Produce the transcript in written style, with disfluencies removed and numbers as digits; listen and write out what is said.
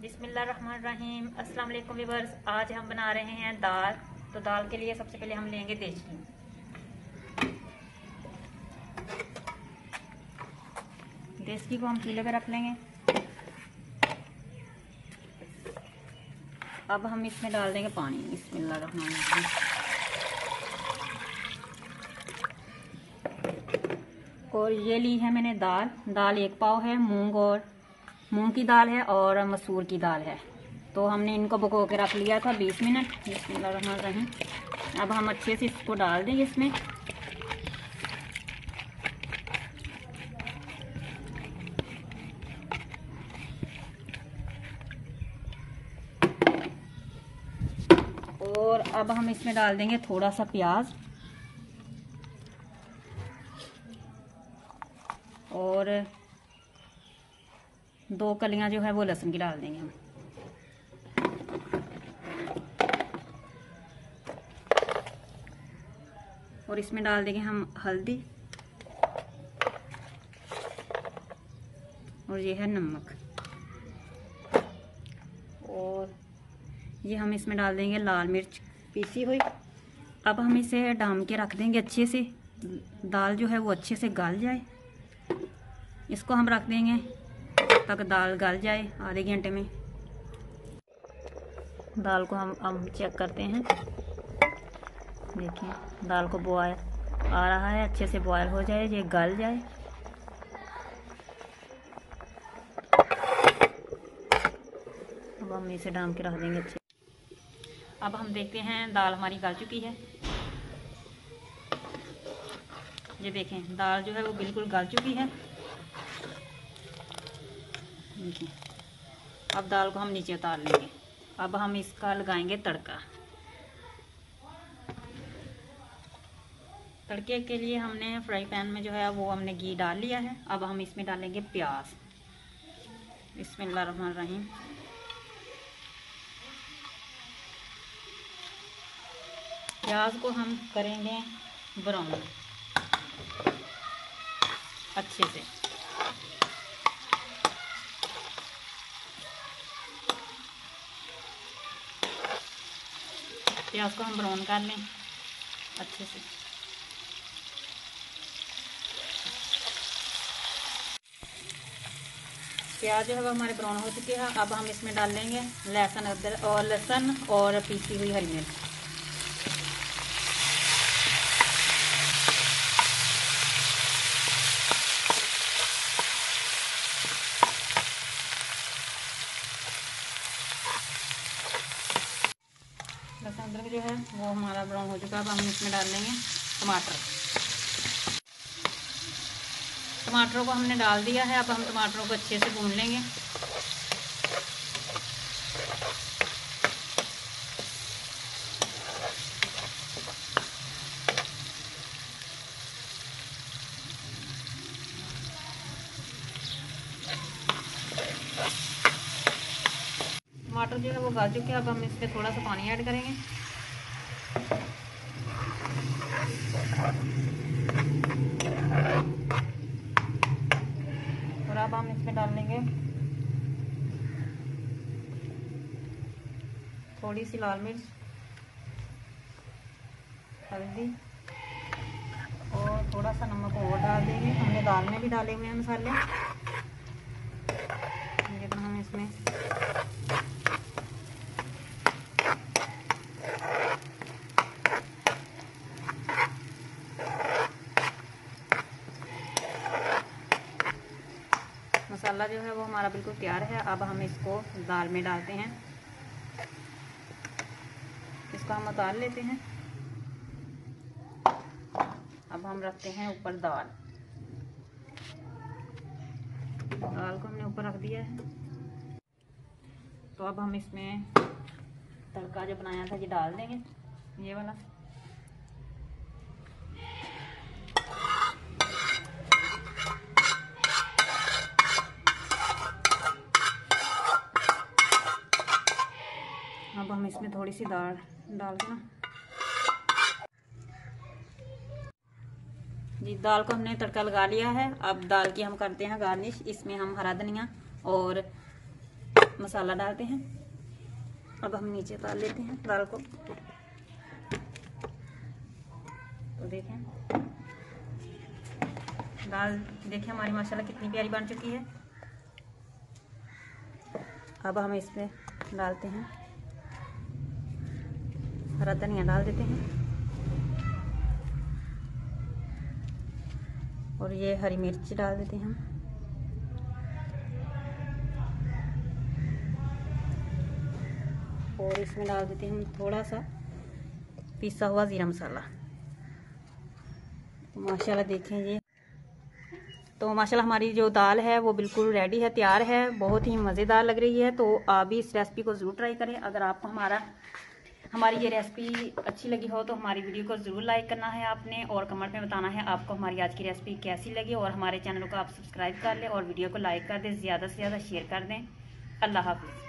बिस्मिल्लाहिर्रहमानिर्रहीम। अस्सलाम वालेकुम व्यूअर्स। आज हम बना रहे हैं दाल। तो दाल के लिए सबसे पहले हम लेंगे देचकी। देचकी को हम चूल्हे पे रख लेंगे। अब हम इसमें डाल देंगे पानी। बिस्मिल्लाहिर्रहमानिर्रहीम। और ये ली है मैंने दाल 1 पाव है। मूंग की दाल है और मसूर की दाल है। तो हमने इनको भिगो के रख लिया था 20 मिनट। बिस्मिल्लाहिर्रहमानिर्रहीम। अब हम अच्छे से इसको डाल देंगे इसमें। और अब हम इसमें डाल देंगे थोड़ा सा प्याज और 2 कलियां जो है वो लहसुन की डाल देंगे हम। और इसमें डाल देंगे हम हल्दी और ये है नमक। और ये हम इसमें डाल देंगे लाल मिर्च पीसी हुई। अब हम इसे डाम के रख देंगे अच्छे से। दाल जो है वो अच्छे से गल जाए। इसको हम रख देंगे तक दाल गल जाए आधे घंटे में। दाल को हम चेक करते हैं। देखिए दाल को बॉयल आ रहा है। अच्छे से बॉयल हो जाए, ये गल जाए। अब हम इसे डाम के रख देंगे अच्छे। अब हम देखते हैं दाल हमारी गल चुकी है। ये देखें दाल जो है वो बिल्कुल गल चुकी है। अब दाल को हम नीचे उतार लेंगे। अब हम इसका लगाएंगे तड़का। तड़के के लिए हमने फ्राई पैन में जो है वो हमने घी डाल लिया है। अब हम इसमें डालेंगे प्याज। बिस्मिल्लाहिर्रहमानिर्रहीम। प्याज को हम करेंगे ब्राउन अच्छे से। प्याज को हम ब्राउन कर लें अच्छे से। प्याज जो है वो हमारे ब्राउन हो चुके हैं। अब हम इसमें डाल लेंगे लहसुन और पीसी हुई हरी मिर्च। लहसुन अदरक जो है वो हमारा ब्राउन हो चुका है। अब हम इसमें डाल लेंगे टमाटरों को हमने डाल दिया है। अब हम टमाटरों को अच्छे से भून लेंगे। टमाटर जो है वो गल चुके हैं। अब हम इसमें थोड़ा सा पानी ऐड करेंगे। और अब हम इसमें डाल लेंगे थोड़ी सी लाल मिर्च, हल्दी और थोड़ा सा नमक और डाल देंगे। हमने दाल में भी डाले हुए हैं मसाले। लेकिन हम इसमें मसाला जो है वो हमारा बिल्कुल तैयार है। अब हम इसको दाल में डालते हैं। इसको हम उतार लेते हैं। अब हम रखते हैं ऊपर दाल को हमने ऊपर रख दिया है। तो अब हम इसमें तड़का जो बनाया था ये डाल देंगे, ये वाला। अब हम इसमें थोड़ी सी दाल डाल के ना जी दाल को हमने तड़का लगा लिया है। अब दाल की हम करते हैं गार्निश। इसमें हम हरा धनिया और मसाला डालते हैं। अब हम नीचे डाल लेते हैं दाल को। तो देखें दाल देखिए हमारी माशाल्लाह कितनी प्यारी बन चुकी है। अब हम इसमें डालते हैं हरा धनिया डाल देते हैं और ये हरी मिर्च डाल देते हैं हम। और इसमें डाल देते हैं हम थोड़ा सा पिसा हुआ ज़ीरा मसाला। तो माशाल्लाह देखें ये, तो माशाल्लाह हमारी जो दाल है वो बिल्कुल रेडी है, तैयार है, बहुत ही मज़ेदार लग रही है। तो आप भी इस रेसिपी को ज़रूर ट्राई करें। अगर आपको हमारी ये रेसिपी अच्छी लगी हो तो हमारी वीडियो को ज़रूर लाइक करना है आपने, और कमेंट में बताना है आपको हमारी आज की रेसिपी कैसी लगी। और हमारे चैनल को आप सब्सक्राइब कर लें और वीडियो को लाइक कर दें, ज़्यादा से ज़्यादा शेयर कर दें। अल्लाह हाफ़िज़।